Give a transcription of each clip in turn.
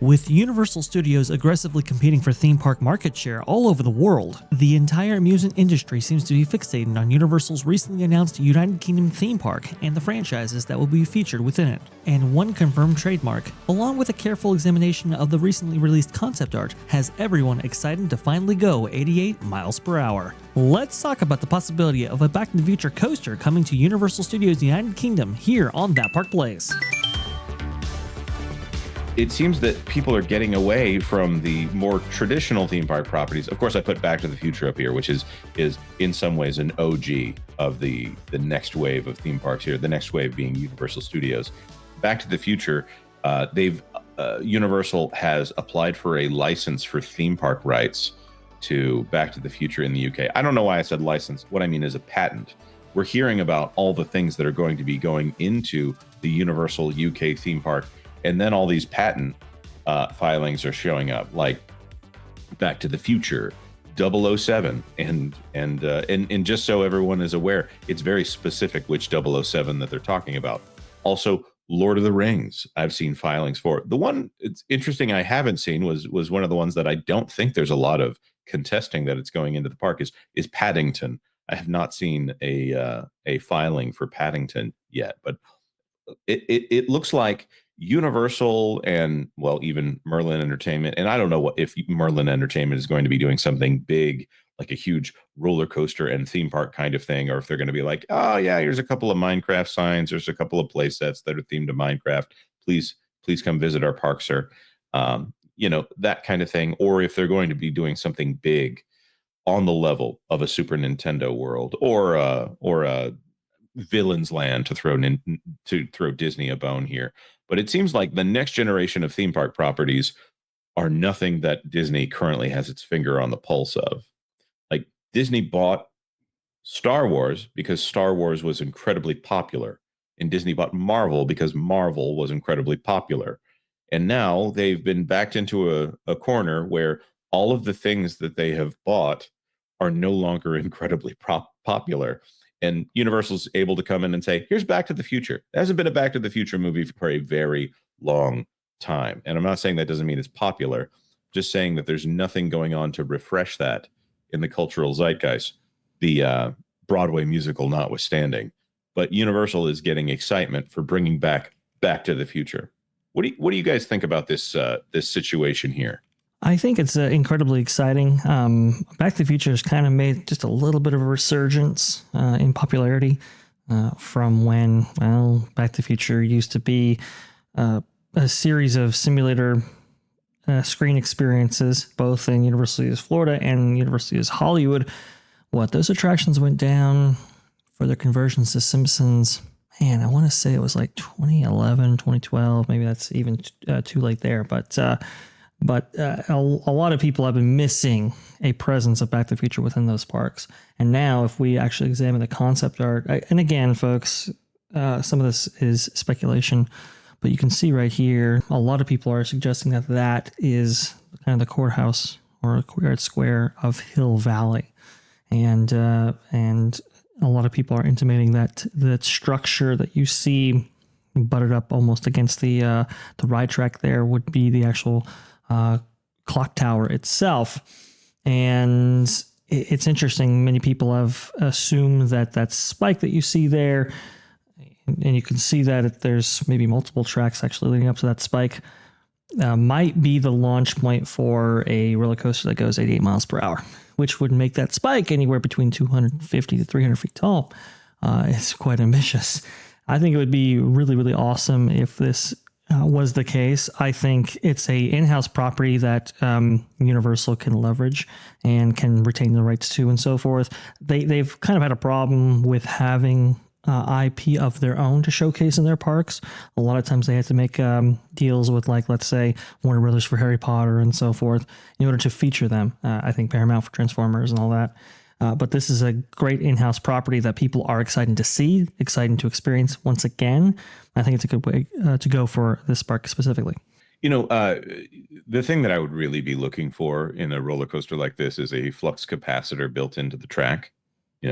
With Universal Studios aggressively competing for theme park market share all over the world, the entire amusement industry seems to be fixated on Universal's recently announced United Kingdom theme park and the franchises that will be featured within it. And one confirmed trademark, along with a careful examination of the recently released concept art, has everyone excited to finally go 88 miles per hour. Let's talk about the possibility of a Back to the Future coaster coming to Universal Studios United Kingdom here on That Park Plays. It seems that people are getting away from the more traditional theme park properties. Of course, I put Back to the Future up here, which is in some ways an OG of the next wave of theme parks here. The next wave being Universal Studios. Back to the Future, Universal has applied for a license for theme park rights to Back to the Future in the UK. I don't know why I said license. What I mean is a patent. We're hearing about all the things that are going to be going into the Universal UK theme park. And then all these patent filings are showing up, like Back to the Future, 007, and just so everyone is aware, it's very specific which 007 that they're talking about. Also, Lord of the Rings, I've seen filings for. The one it's interesting I haven't seen was one of the ones that I don't think there's a lot of contesting that it's going into the park is Paddington. I have not seen a filing for Paddington yet, but it looks like Universal and, well, even Merlin Entertainment, and I don't know if Merlin Entertainment is going to be doing something big, like a huge roller coaster and theme park kind of thing, or if they're going to be like, oh yeah, here's a couple of Minecraft signs, there's a couple of play sets that are themed to Minecraft. Please come visit our park, sir. That kind of thing. Or if they're going to be doing something big on the level of a Super Nintendo World or a Villains Land to throw Disney a bone here. But it seems like the next generation of theme park properties are nothing that Disney currently has its finger on the pulse of. Like, Disney bought Star Wars because Star Wars was incredibly popular, and Disney bought Marvel because Marvel was incredibly popular. And now they've been backed into a corner where all of the things that they have bought are no longer incredibly popular. And Universal's able to come in and say, here's Back to the Future. There hasn't been a Back to the Future movie for a very long time. And I'm not saying that doesn't mean it's popular, just saying that there's nothing going on to refresh that in the cultural zeitgeist, the Broadway musical notwithstanding. But Universal is getting excitement for bringing back Back to the Future. What do you guys think about this situation here? I think it's incredibly exciting. Back to the Future has kind of made just a little bit of a resurgence in popularity from when, Back to the Future used to be a series of simulator screen experiences, both in Universal Studios Florida and Universal Studios Hollywood. Those attractions went down for their conversions to Simpsons. Man, I want to say it was like 2011, 2012. Maybe that's even too late there. But a lot of people have been missing a presence of Back to the Future within those parks. And now if we actually examine the concept art, and again, folks, some of this is speculation, but you can see right here, a lot of people are suggesting that is kind of the courthouse or courtyard square of Hill Valley. And a lot of people are intimating that the structure that you see butted up almost against the ride track there would be the actual clock tower itself. And it's interesting. Many people have assumed that spike that you see there, and you can see that there's maybe multiple tracks actually leading up to that spike, might be the launch point for a roller coaster that goes 88 miles per hour, which would make that spike anywhere between 250 to 300 feet tall. It's quite ambitious. I think it would be really, really awesome if this was the case. I think it's a in-house property that Universal can leverage and can retain the rights to and so forth. They've kind of had a problem with having IP of their own to showcase in their parks. A lot of times they have to make deals with, like, let's say Warner Brothers for Harry Potter and so forth in order to feature them. I think Paramount for Transformers and all that. But this is a great in-house property that people are excited to see, excited to experience once again. I think it's a good way to go for this park specifically. The thing that I would really be looking for in a roller coaster like this is a flux capacitor built into the track,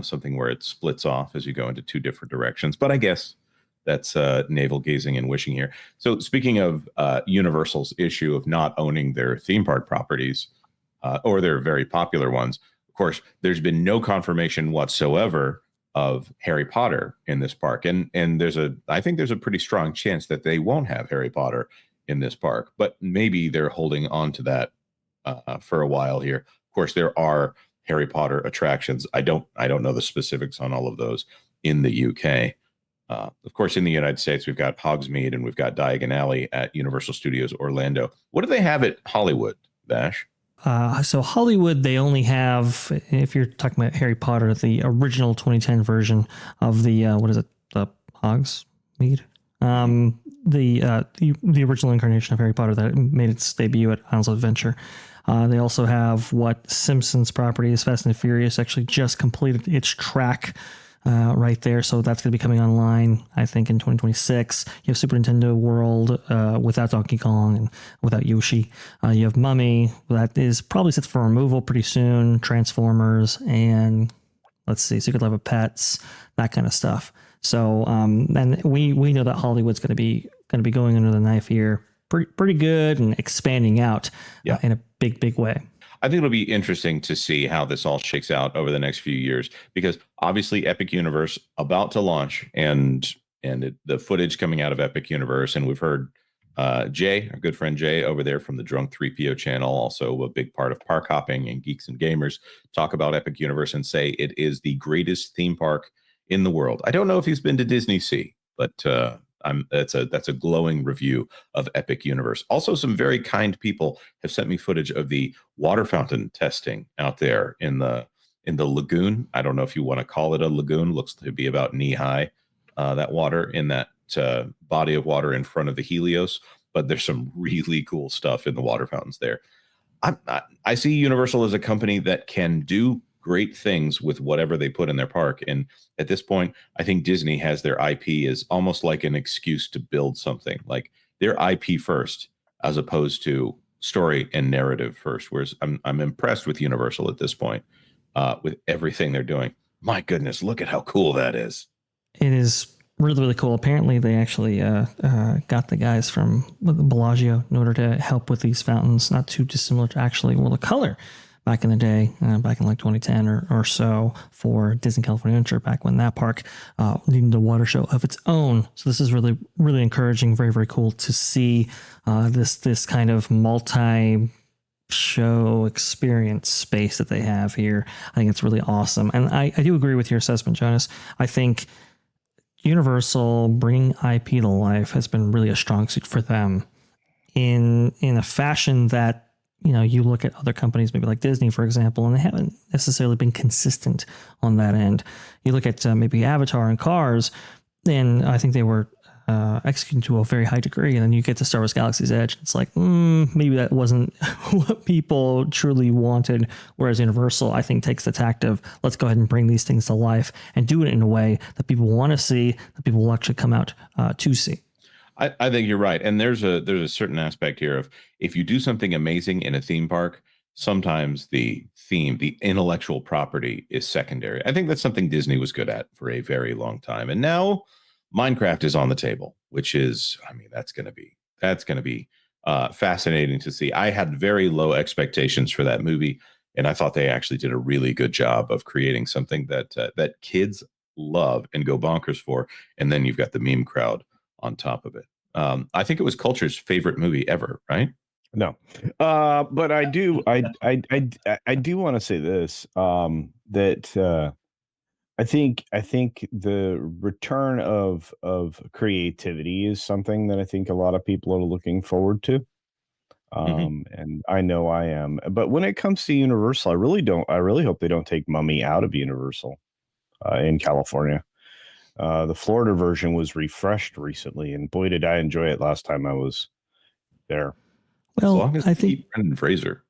something where it splits off as you go into two different directions. But I guess that's navel gazing and wishing here. So speaking of Universal's issue of not owning their theme park properties, or their very popular ones, of course, there's been no confirmation whatsoever of Harry Potter in this park, and I think there's a pretty strong chance that they won't have Harry Potter in this park, but maybe they're holding on to that for a while here. Of course, there are Harry Potter attractions. I don't know the specifics on all of those in the UK. Of course, in the United States, we've got Hogsmeade and we've got Diagon Alley at Universal Studios Orlando. What do they have at Hollywood, Vash? So Hollywood, they only have, if you're talking about Harry Potter, the original 2010 version of the what is it, the Hogsmeade, the original incarnation of Harry Potter that made its debut at Islands of Adventure. They also have what Simpsons properties, Fast and Furious, actually just completed its track right there. So that's going to be coming online, I think, in 2026. You have Super Nintendo World without Donkey Kong and without Yoshi. You have Mummy, that is probably set for removal pretty soon. Transformers, and let's see, Secret Life of Pets, that kind of stuff. So, and we know that Hollywood's going to be going under the knife here, pretty good, and expanding out in a big way. I think it'll be interesting to see how this all shakes out over the next few years, because obviously Epic Universe about to launch, and the footage coming out of Epic Universe, and we've heard Jay, our good friend Jay over there from the Drunk 3PO channel, also a big part of Park Hopping and Geeks and Gamers, talk about Epic Universe and say it is the greatest theme park in the world. I don't know if he's been to Disney Sea, but that's a glowing review of Epic Universe. Also, some very kind people have sent me footage of the water fountain testing out there in the lagoon. I don't know if you want to call it a lagoon. Looks to be about knee high. That water in that body of water in front of the Helios, but there's some really cool stuff in the water fountains there. I see Universal as a company that can do great things with whatever they put in their park. And at this point, I think Disney has their IP as almost like an excuse to build something, like their IP first, as opposed to story and narrative first. Whereas I'm impressed with Universal at this point, with everything they're doing. My goodness, look at how cool that is. It is really cool. Apparently, they actually got the guys from Bellagio in order to help with these fountains, not too dissimilar to actually the color back in the day, back in like 2010 or so, for Disney California Adventure, back when that park needed a water show of its own. So this is really encouraging, very cool to see this kind of multi-show experience space that they have here. I think it's really awesome. And I do agree with your assessment, Jonas. I think Universal bringing IP to life has been really a strong suit for them in a fashion that, you look at other companies, maybe like Disney, for example, and they haven't necessarily been consistent on that end. You look at maybe Avatar and Cars, and I think they were executing to a very high degree. And then you get to Star Wars Galaxy's Edge. It's like, maybe that wasn't what people truly wanted. Whereas Universal, I think, takes the tact of, let's go ahead and bring these things to life and do it in a way that people want to see, that people will actually come out to see. I think you're right. And there's a certain aspect here of, if you do something amazing in a theme park, sometimes the theme, the intellectual property, is secondary. I think that's something Disney was good at for a very long time. And now Minecraft is on the table, which is, that's going to be fascinating to see. I had very low expectations for that movie, and I thought they actually did a really good job of creating something that kids love and go bonkers for. And then you've got the meme crowd on top of it. I think it was Culture's favorite movie ever, right? No, but I do want to say this, that I think the return of creativity is something that I think a lot of people are looking forward to. And I know I am. But when it comes to Universal, I really hope they don't take Mummy out of Universal in California. The Florida version was refreshed recently, and boy, did I enjoy it last time I was there. Well, as long as I think Brendan Fraser.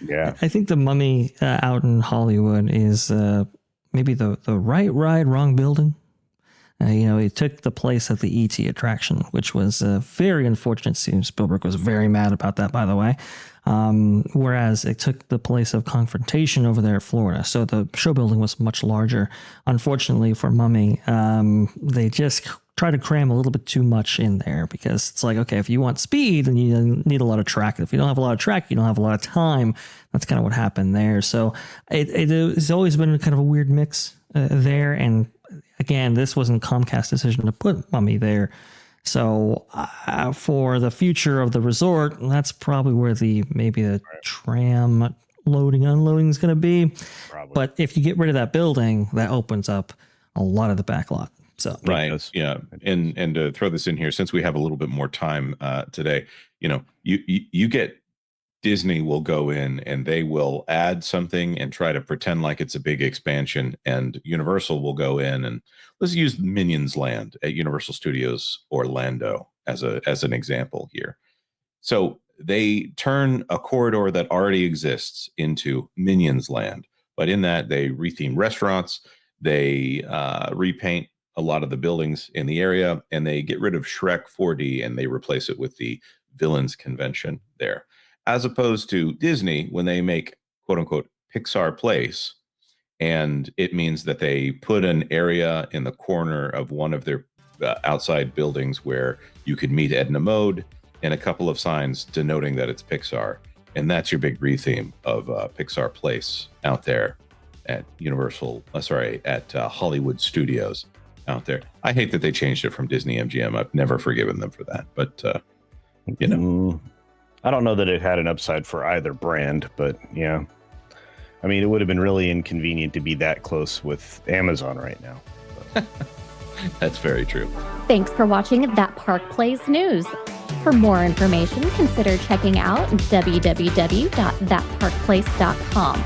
Yeah. I think the Mummy out in Hollywood is maybe the right ride, wrong building. It took the place of the ET attraction, which was very unfortunate. Spielberg was very mad about that, by the way. Whereas it took the place of Confrontation over there at Florida. So the show building was much larger. Unfortunately for Mummy, they just try to cram a little bit too much in there, because it's like, okay, if you want speed, then you need a lot of track. If you don't have a lot of track, you don't have a lot of time. That's kind of what happened there. So it's always been kind of a weird mix there. And again, this wasn't Comcast's decision to put Mummy there. So for the future of the resort, that's probably where maybe the tram loading, unloading is going to be. Probably. But if you get rid of that building, that opens up a lot of the backlot. So right, yeah, and to throw this in here, since we have a little bit more time today, you get Disney will go in and they will add something and try to pretend like it's a big expansion, and Universal will go in and let's use Minions Land at Universal Studios Orlando as an example here. So they turn a corridor that already exists into Minions Land, but in that they retheme restaurants, they repaint a lot of the buildings in the area, and they get rid of Shrek 4D and they replace it with the Villains Convention there. As opposed to Disney, when they make quote unquote Pixar Place, and it means that they put an area in the corner of one of their outside buildings where you could meet Edna Mode, and a couple of signs denoting that it's Pixar. And that's your big retheme of Pixar Place out there at Hollywood Studios out there. I hate that they changed it from Disney MGM. I've never forgiven them for that, but I don't know that it had an upside for either brand, but yeah. I mean, it would have been really inconvenient to be that close with Amazon right now. That's very true. Thanks for watching That Park Plays News. For more information, consider checking out www.thatparkplace.com.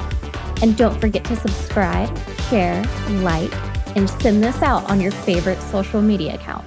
And don't forget to subscribe, share, like, and send this out on your favorite social media accounts.